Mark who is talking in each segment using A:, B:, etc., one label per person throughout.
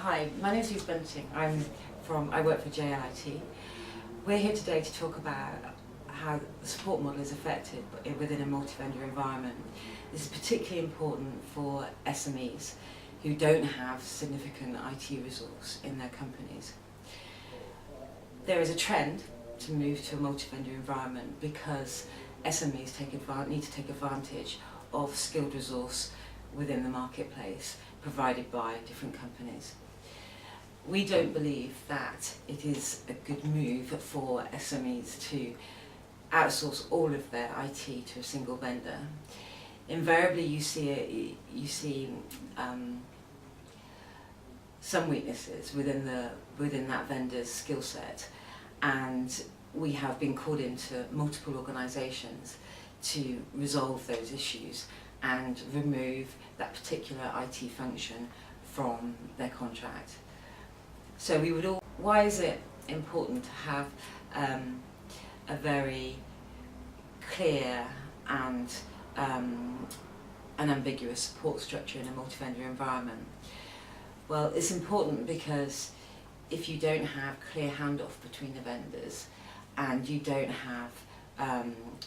A: Hi, my name is Louise Bunting. I work for JLIT. We're here today to talk about how the support model is affected within a multi-vendor environment. This is particularly important for SMEs who don't have significant IT resource in their companies. There is a trend to move to a multi-vendor environment because SMEs need to take advantage of skilled resource within the marketplace provided by different companies. We don't believe that it is a good move for SMEs to outsource all of their IT to a single vendor. Invariably you see some weaknesses within that vendor's skill set, and we have been called into multiple organisations to resolve those issues and remove that particular IT function from their contract. So why is it important to have a very clear and unambiguous support structure in a multi-vendor environment? Well, it's important because if you don't have clear handoff between the vendors and you don't have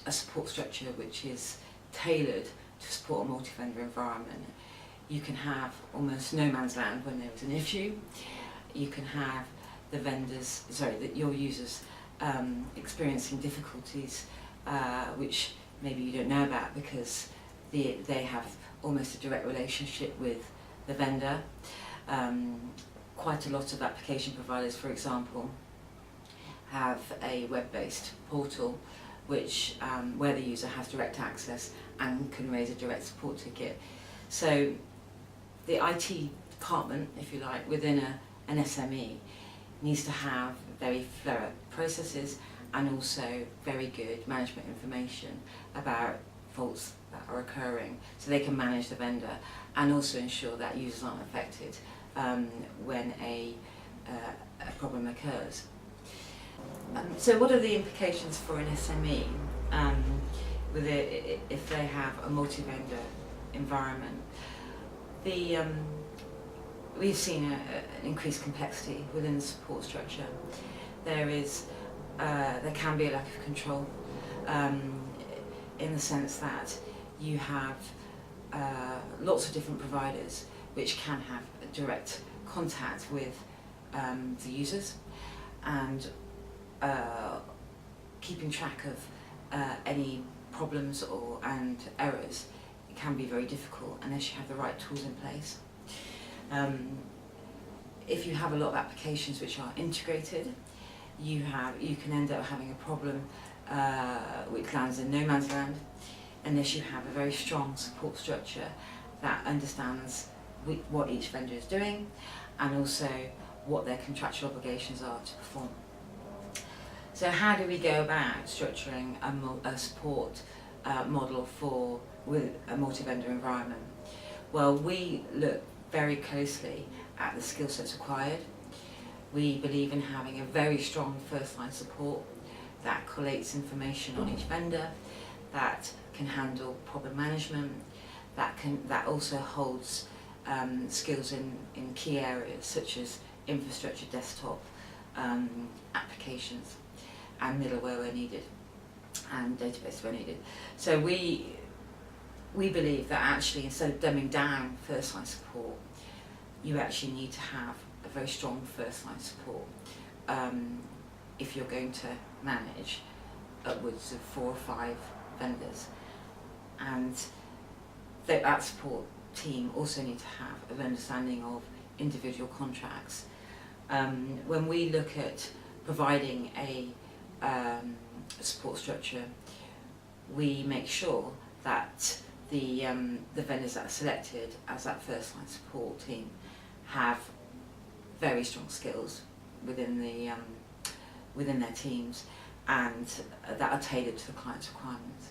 A: a support structure which is tailored to support a multi-vendor environment, you can have almost no man's land when there is an issue. You can have your users experiencing difficulties which maybe you don't know about because they have almost a direct relationship with the vendor. Quite a lot of application providers, for example, have a web-based portal which where the user has direct access and can raise a direct support ticket. So the IT department, if you like, within an SME needs to have very thorough processes and also very good management information about faults that are occurring so they can manage the vendor and also ensure that users aren't affected when a problem occurs. So what are the implications for an SME if they have a multi-vendor environment? We've seen an increased complexity within the support structure. There can be a lack of control in the sense that you have lots of different providers which can have a direct contact with the users, and keeping track of any problems and errors can be very difficult unless you have the right tools in place. If you have a lot of applications which are integrated, you can end up having a problem which lands in no man's land unless you have a very strong support structure that understands what each vendor is doing and also what their contractual obligations are to perform. So how do we go about structuring a support model with a multi-vendor environment? Well, we look very closely at the skill sets required. We believe in having a very strong first-line support that collates information on each vendor, that can handle problem management, that also holds skills in key areas such as infrastructure, desktop, applications, and middleware where needed, and database where needed. So we believe that actually, instead of dumbing down first-line support, you actually need to have a very strong first-line support if you're going to manage upwards of 4 or 5 vendors. And that support team also need to have an understanding of individual contracts. When we look at providing a support structure, we make sure that the vendors that are selected as that first-line support team have very strong skills within their teams and that are tailored to the client's requirements.